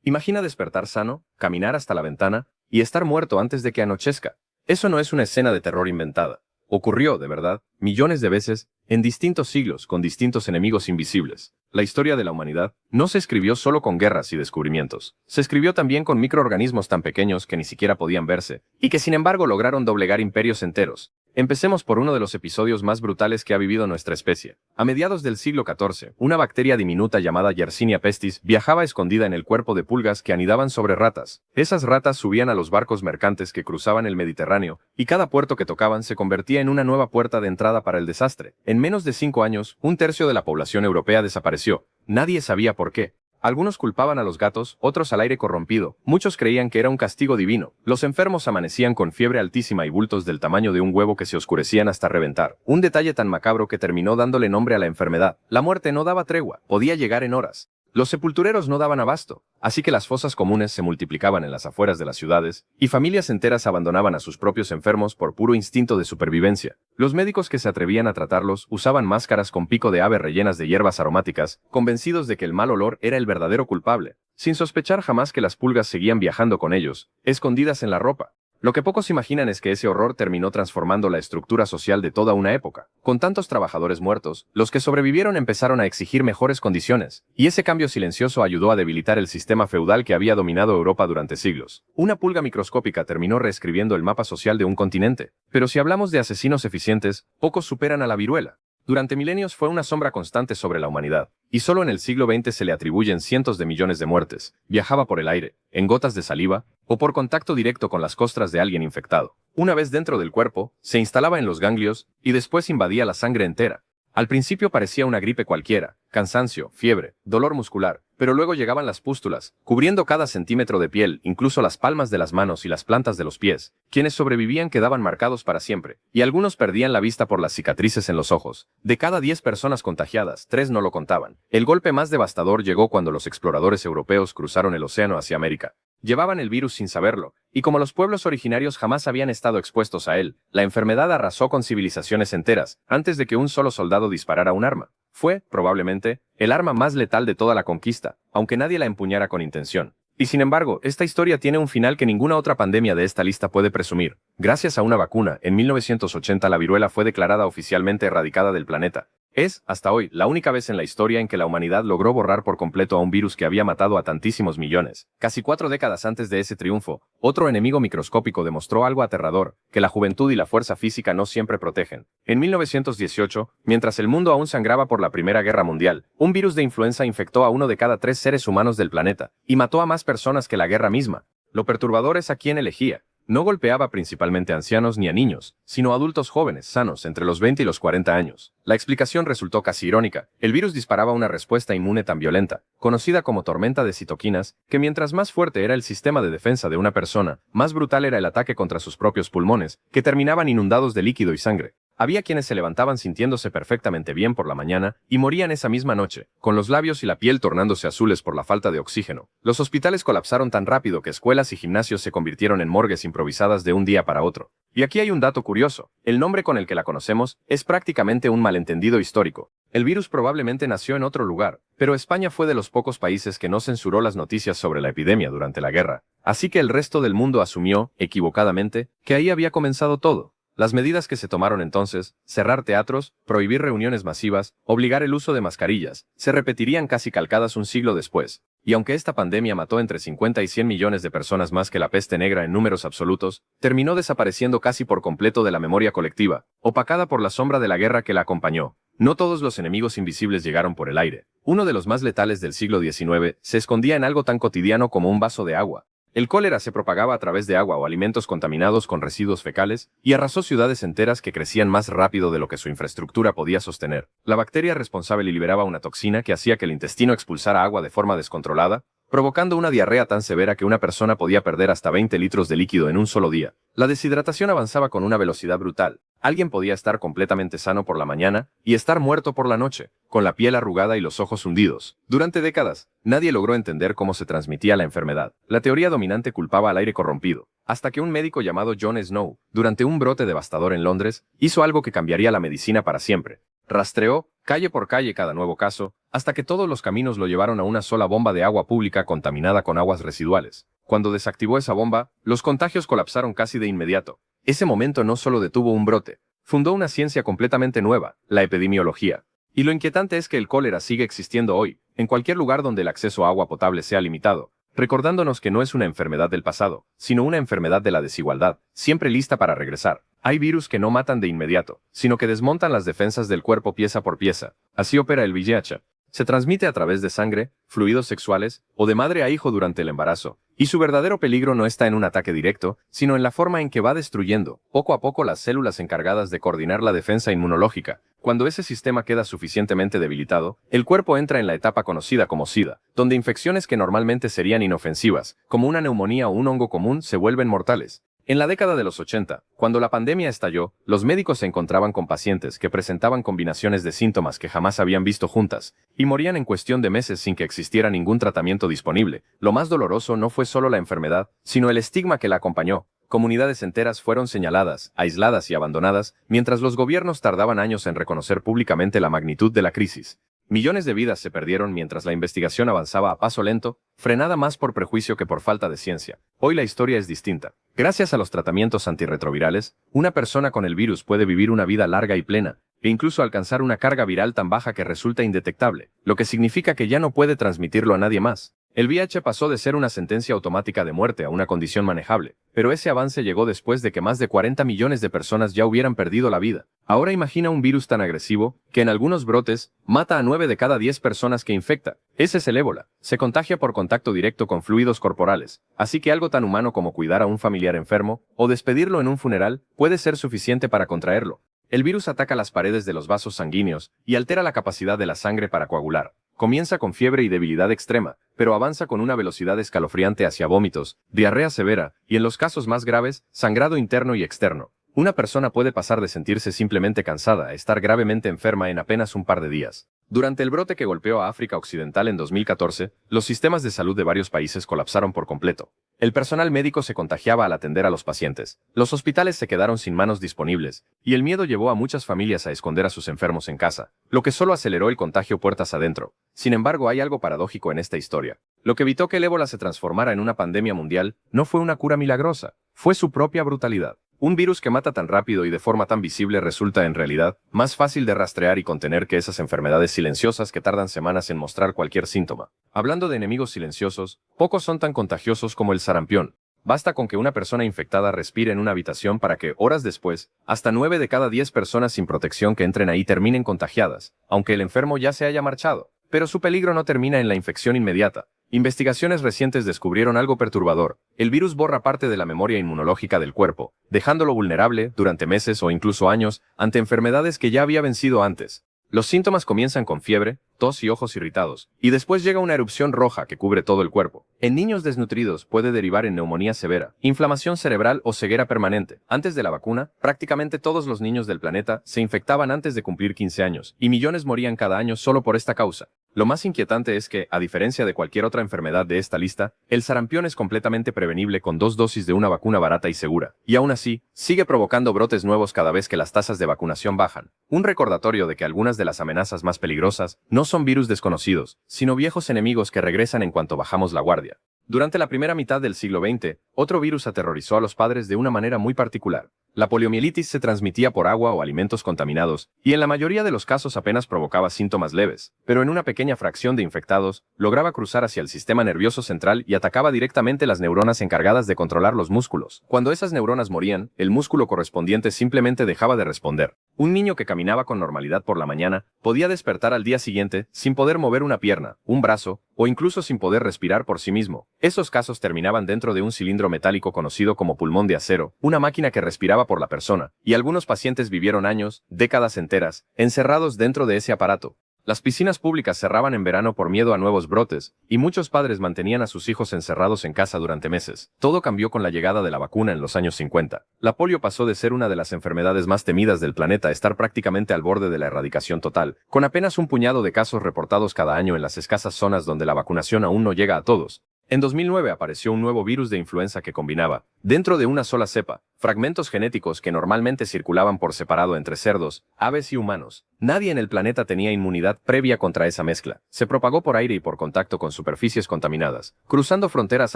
Imagina despertar sano, caminar hasta la ventana y estar muerto antes de que anochezca. Eso no es una escena de terror inventada. Ocurrió, de verdad, millones de veces, en distintos siglos, con distintos enemigos invisibles. La historia de la humanidad no se escribió solo con guerras y descubrimientos. Se escribió también con microorganismos tan pequeños que ni siquiera podían verse, y que sin embargo lograron doblegar imperios enteros. Empecemos por uno de los episodios más brutales que ha vivido nuestra especie. A mediados del siglo XIV, una bacteria diminuta llamada Yersinia pestis viajaba escondida en el cuerpo de pulgas que anidaban sobre ratas. Esas ratas subían a los barcos mercantes que cruzaban el Mediterráneo, y cada puerto que tocaban se convertía en una nueva puerta de entrada para el desastre. En menos de 5 años, un tercio de la población europea desapareció. Nadie sabía por qué. Algunos culpaban a los gatos, otros al aire corrompido, muchos creían que era un castigo divino. Los enfermos amanecían con fiebre altísima y bultos del tamaño de un huevo que se oscurecían hasta reventar. Un detalle tan macabro que terminó dándole nombre a la enfermedad. La muerte no daba tregua, podía llegar en horas. Los sepultureros no daban abasto, así que las fosas comunes se multiplicaban en las afueras de las ciudades, y familias enteras abandonaban a sus propios enfermos por puro instinto de supervivencia. Los médicos que se atrevían a tratarlos usaban máscaras con pico de ave rellenas de hierbas aromáticas, convencidos de que el mal olor era el verdadero culpable, sin sospechar jamás que las pulgas seguían viajando con ellos, escondidas en la ropa. Lo que pocos imaginan es que ese horror terminó transformando la estructura social de toda una época. Con tantos trabajadores muertos, los que sobrevivieron empezaron a exigir mejores condiciones, y ese cambio silencioso ayudó a debilitar el sistema feudal que había dominado Europa durante siglos. Una pulga microscópica terminó reescribiendo el mapa social de un continente. Pero si hablamos de asesinos eficientes, pocos superan a la viruela. Durante milenios fue una sombra constante sobre la humanidad, y solo en el siglo XX se le atribuyen cientos de millones de muertes. Viajaba por el aire, en gotas de saliva, o por contacto directo con las costras de alguien infectado. Una vez dentro del cuerpo, se instalaba en los ganglios, y después invadía la sangre entera. Al principio parecía una gripe cualquiera, cansancio, fiebre, dolor muscular, pero luego llegaban las pústulas, cubriendo cada centímetro de piel, incluso las palmas de las manos y las plantas de los pies. Quienes sobrevivían quedaban marcados para siempre, y algunos perdían la vista por las cicatrices en los ojos. De cada 10 personas contagiadas, 3 no lo contaban. El golpe más devastador llegó cuando los exploradores europeos cruzaron el océano hacia América. Llevaban el virus sin saberlo, y como los pueblos originarios jamás habían estado expuestos a él, la enfermedad arrasó con civilizaciones enteras, antes de que un solo soldado disparara un arma. Fue, probablemente, el arma más letal de toda la conquista, aunque nadie la empuñara con intención. Y sin embargo, esta historia tiene un final que ninguna otra pandemia de esta lista puede presumir. Gracias a una vacuna, en 1980 la viruela fue declarada oficialmente erradicada del planeta. Es, hasta hoy, la única vez en la historia en que la humanidad logró borrar por completo a un virus que había matado a tantísimos millones. Casi 4 décadas antes de ese triunfo, otro enemigo microscópico demostró algo aterrador, que la juventud y la fuerza física no siempre protegen. En 1918, mientras el mundo aún sangraba por la Primera Guerra Mundial, un virus de influenza infectó a 1 de cada 3 seres humanos del planeta, y mató a más personas que la guerra misma. Lo perturbador es a quién elegía. No golpeaba principalmente a ancianos ni a niños, sino a adultos jóvenes, sanos, entre los 20 y los 40 años. La explicación resultó casi irónica. El virus disparaba una respuesta inmune tan violenta, conocida como tormenta de citoquinas, que mientras más fuerte era el sistema de defensa de una persona, más brutal era el ataque contra sus propios pulmones, que terminaban inundados de líquido y sangre. Había quienes se levantaban sintiéndose perfectamente bien por la mañana y morían esa misma noche, con los labios y la piel tornándose azules por la falta de oxígeno. Los hospitales colapsaron tan rápido que escuelas y gimnasios se convirtieron en morgues improvisadas de un día para otro. Y aquí hay un dato curioso. El nombre con el que la conocemos es prácticamente un malentendido histórico. El virus probablemente nació en otro lugar, pero España fue de los pocos países que no censuró las noticias sobre la epidemia durante la guerra. Así que el resto del mundo asumió, equivocadamente, que ahí había comenzado todo. Las medidas que se tomaron entonces, cerrar teatros, prohibir reuniones masivas, obligar el uso de mascarillas, se repetirían casi calcadas un siglo después. Y aunque esta pandemia mató entre 50 y 100 millones de personas más que la peste negra en números absolutos, terminó desapareciendo casi por completo de la memoria colectiva, opacada por la sombra de la guerra que la acompañó. No todos los enemigos invisibles llegaron por el aire. Uno de los más letales del siglo XIX se escondía en algo tan cotidiano como un vaso de agua. El cólera se propagaba a través de agua o alimentos contaminados con residuos fecales y arrasó ciudades enteras que crecían más rápido de lo que su infraestructura podía sostener. La bacteria responsable liberaba una toxina que hacía que el intestino expulsara agua de forma descontrolada, provocando una diarrea tan severa que una persona podía perder hasta 20 litros de líquido en un solo día. La deshidratación avanzaba con una velocidad brutal. Alguien podía estar completamente sano por la mañana y estar muerto por la noche, con la piel arrugada y los ojos hundidos. Durante décadas, nadie logró entender cómo se transmitía la enfermedad. La teoría dominante culpaba al aire corrompido, hasta que un médico llamado John Snow, durante un brote devastador en Londres, hizo algo que cambiaría la medicina para siempre. Rastreó, calle por calle, cada nuevo caso, hasta que todos los caminos lo llevaron a una sola bomba de agua pública contaminada con aguas residuales. Cuando desactivó esa bomba, los contagios colapsaron casi de inmediato. Ese momento no solo detuvo un brote, fundó una ciencia completamente nueva, la epidemiología. Y lo inquietante es que el cólera sigue existiendo hoy, en cualquier lugar donde el acceso a agua potable sea limitado, recordándonos que no es una enfermedad del pasado, sino una enfermedad de la desigualdad, siempre lista para regresar. Hay virus que no matan de inmediato, sino que desmontan las defensas del cuerpo pieza por pieza. Así opera el VIH. Se transmite a través de sangre, fluidos sexuales o de madre a hijo durante el embarazo. Y su verdadero peligro no está en un ataque directo, sino en la forma en que va destruyendo, poco a poco, las células encargadas de coordinar la defensa inmunológica. Cuando ese sistema queda suficientemente debilitado, el cuerpo entra en la etapa conocida como SIDA, donde infecciones que normalmente serían inofensivas, como una neumonía o un hongo común, se vuelven mortales. En la década de los 80, cuando la pandemia estalló, los médicos se encontraban con pacientes que presentaban combinaciones de síntomas que jamás habían visto juntas, y morían en cuestión de meses sin que existiera ningún tratamiento disponible. Lo más doloroso no fue solo la enfermedad, sino el estigma que la acompañó. Comunidades enteras fueron señaladas, aisladas y abandonadas, mientras los gobiernos tardaban años en reconocer públicamente la magnitud de la crisis. Millones de vidas se perdieron mientras la investigación avanzaba a paso lento, frenada más por prejuicio que por falta de ciencia. Hoy la historia es distinta. Gracias a los tratamientos antirretrovirales, una persona con el virus puede vivir una vida larga y plena, e incluso alcanzar una carga viral tan baja que resulta indetectable, lo que significa que ya no puede transmitirlo a nadie más. El VIH pasó de ser una sentencia automática de muerte a una condición manejable, pero ese avance llegó después de que más de 40 millones de personas ya hubieran perdido la vida. Ahora imagina un virus tan agresivo, que en algunos brotes, mata a 9 de cada 10 personas que infecta. Ese es el ébola. Se contagia por contacto directo con fluidos corporales, así que algo tan humano como cuidar a un familiar enfermo, o despedirlo en un funeral, puede ser suficiente para contraerlo. El virus ataca las paredes de los vasos sanguíneos, y altera la capacidad de la sangre para coagular. Comienza con fiebre y debilidad extrema, pero avanza con una velocidad escalofriante hacia vómitos, diarrea severa, y en los casos más graves, sangrado interno y externo. Una persona puede pasar de sentirse simplemente cansada a estar gravemente enferma en apenas un par de días. Durante el brote que golpeó a África Occidental en 2014, los sistemas de salud de varios países colapsaron por completo. El personal médico se contagiaba al atender a los pacientes, los hospitales se quedaron sin manos disponibles, y el miedo llevó a muchas familias a esconder a sus enfermos en casa, lo que solo aceleró el contagio puertas adentro. Sin embargo, hay algo paradójico en esta historia. Lo que evitó que el ébola se transformara en una pandemia mundial no fue una cura milagrosa, fue su propia brutalidad. Un virus que mata tan rápido y de forma tan visible resulta, en realidad, más fácil de rastrear y contener que esas enfermedades silenciosas que tardan semanas en mostrar cualquier síntoma. Hablando de enemigos silenciosos, pocos son tan contagiosos como el sarampión. Basta con que una persona infectada respire en una habitación para que, horas después, hasta 9 de cada 10 personas sin protección que entren ahí terminen contagiadas, aunque el enfermo ya se haya marchado. Pero su peligro no termina en la infección inmediata. Investigaciones recientes descubrieron algo perturbador. El virus borra parte de la memoria inmunológica del cuerpo, dejándolo vulnerable, durante meses o incluso años, ante enfermedades que ya había vencido antes. Los síntomas comienzan con fiebre, tos y ojos irritados, y después llega una erupción roja que cubre todo el cuerpo. En niños desnutridos puede derivar en neumonía severa, inflamación cerebral o ceguera permanente. Antes de la vacuna, prácticamente todos los niños del planeta se infectaban antes de cumplir 15 años, y millones morían cada año solo por esta causa. Lo más inquietante es que, a diferencia de cualquier otra enfermedad de esta lista, el sarampión es completamente prevenible con 2 dosis de una vacuna barata y segura, y aún así, sigue provocando brotes nuevos cada vez que las tasas de vacunación bajan. Un recordatorio de que algunas de las amenazas más peligrosas no son virus desconocidos, sino viejos enemigos que regresan en cuanto bajamos la guardia. Durante la primera mitad del siglo XX, otro virus aterrorizó a los padres de una manera muy particular. La poliomielitis se transmitía por agua o alimentos contaminados, y en la mayoría de los casos apenas provocaba síntomas leves, pero en una pequeña fracción de infectados, lograba cruzar hacia el sistema nervioso central y atacaba directamente las neuronas encargadas de controlar los músculos. Cuando esas neuronas morían, el músculo correspondiente simplemente dejaba de responder. Un niño que caminaba con normalidad por la mañana podía despertar al día siguiente sin poder mover una pierna, un brazo, o incluso sin poder respirar por sí mismo. Esos casos terminaban dentro de un cilindro metálico conocido como pulmón de acero, una máquina que respiraba por la persona, y algunos pacientes vivieron años, décadas enteras, encerrados dentro de ese aparato. Las piscinas públicas cerraban en verano por miedo a nuevos brotes, y muchos padres mantenían a sus hijos encerrados en casa durante meses. Todo cambió con la llegada de la vacuna en los años 50. La polio pasó de ser una de las enfermedades más temidas del planeta a estar prácticamente al borde de la erradicación total, con apenas un puñado de casos reportados cada año en las escasas zonas donde la vacunación aún no llega a todos. En 2009 apareció un nuevo virus de influenza que combinaba, dentro de una sola cepa, fragmentos genéticos que normalmente circulaban por separado entre cerdos, aves y humanos. Nadie en el planeta tenía inmunidad previa contra esa mezcla. Se propagó por aire y por contacto con superficies contaminadas, cruzando fronteras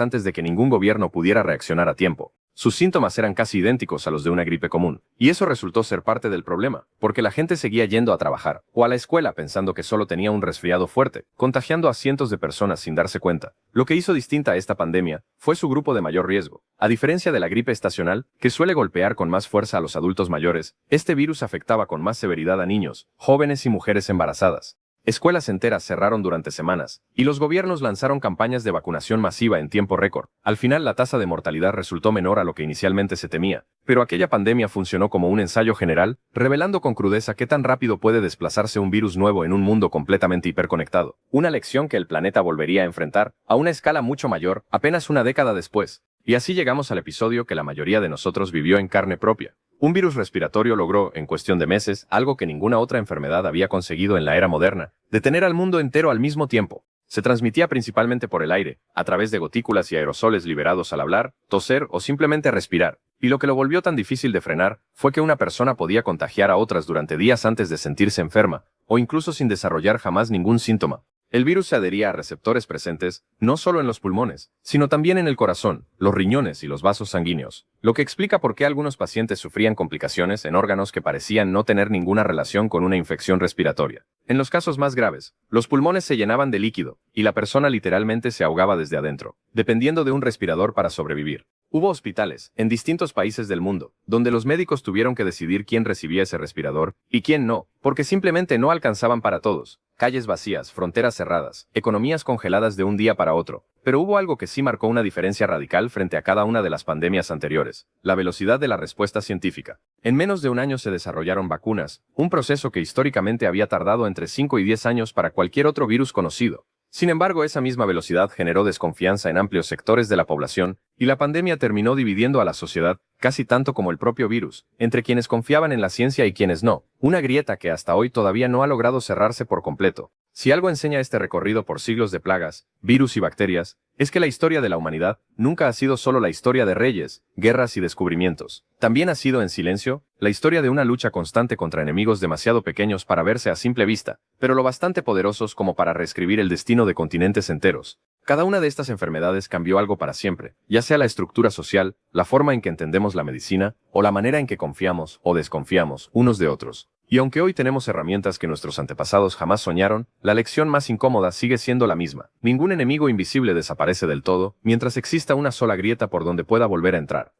antes de que ningún gobierno pudiera reaccionar a tiempo. Sus síntomas eran casi idénticos a los de una gripe común, y eso resultó ser parte del problema, porque la gente seguía yendo a trabajar o a la escuela pensando que solo tenía un resfriado fuerte, contagiando a cientos de personas sin darse cuenta. Lo que hizo distinta a esta pandemia fue su grupo de mayor riesgo. A diferencia de la gripe estacional, que suele golpear con más fuerza a los adultos mayores, este virus afectaba con más severidad a niños, jóvenes y mujeres embarazadas. Escuelas enteras cerraron durante semanas, y los gobiernos lanzaron campañas de vacunación masiva en tiempo récord. Al final la tasa de mortalidad resultó menor a lo que inicialmente se temía, pero aquella pandemia funcionó como un ensayo general, revelando con crudeza qué tan rápido puede desplazarse un virus nuevo en un mundo completamente hiperconectado. Una lección que el planeta volvería a enfrentar, a una escala mucho mayor, apenas una década después. Y así llegamos al episodio que la mayoría de nosotros vivió en carne propia. Un virus respiratorio logró, en cuestión de meses, algo que ninguna otra enfermedad había conseguido en la era moderna: detener al mundo entero al mismo tiempo. Se transmitía principalmente por el aire, a través de gotículas y aerosoles liberados al hablar, toser o simplemente respirar. Y lo que lo volvió tan difícil de frenar fue que una persona podía contagiar a otras durante días antes de sentirse enferma, o incluso sin desarrollar jamás ningún síntoma. El virus se adhería a receptores presentes, no solo en los pulmones, sino también en el corazón, los riñones y los vasos sanguíneos, lo que explica por qué algunos pacientes sufrían complicaciones en órganos que parecían no tener ninguna relación con una infección respiratoria. En los casos más graves, los pulmones se llenaban de líquido, y la persona literalmente se ahogaba desde adentro, dependiendo de un respirador para sobrevivir. Hubo hospitales, en distintos países del mundo, donde los médicos tuvieron que decidir quién recibía ese respirador y quién no, porque simplemente no alcanzaban para todos. Calles vacías, fronteras cerradas, economías congeladas de un día para otro. Pero hubo algo que sí marcó una diferencia radical frente a cada una de las pandemias anteriores: la velocidad de la respuesta científica. En menos de un año se desarrollaron vacunas, un proceso que históricamente había tardado entre 5 y 10 años para cualquier otro virus conocido. Sin embargo, esa misma velocidad generó desconfianza en amplios sectores de la población, y la pandemia terminó dividiendo a la sociedad, casi tanto como el propio virus, entre quienes confiaban en la ciencia y quienes no, una grieta que hasta hoy todavía no ha logrado cerrarse por completo. Si algo enseña este recorrido por siglos de plagas, virus y bacterias, es que la historia de la humanidad nunca ha sido solo la historia de reyes, guerras y descubrimientos. También ha sido, en silencio, la historia de una lucha constante contra enemigos demasiado pequeños para verse a simple vista, pero lo bastante poderosos como para reescribir el destino de continentes enteros. Cada una de estas enfermedades cambió algo para siempre, ya sea la estructura social, la forma en que entendemos la medicina, o la manera en que confiamos o desconfiamos unos de otros. Y aunque hoy tenemos herramientas que nuestros antepasados jamás soñaron, la lección más incómoda sigue siendo la misma. Ningún enemigo invisible desaparece del todo, mientras exista una sola grieta por donde pueda volver a entrar.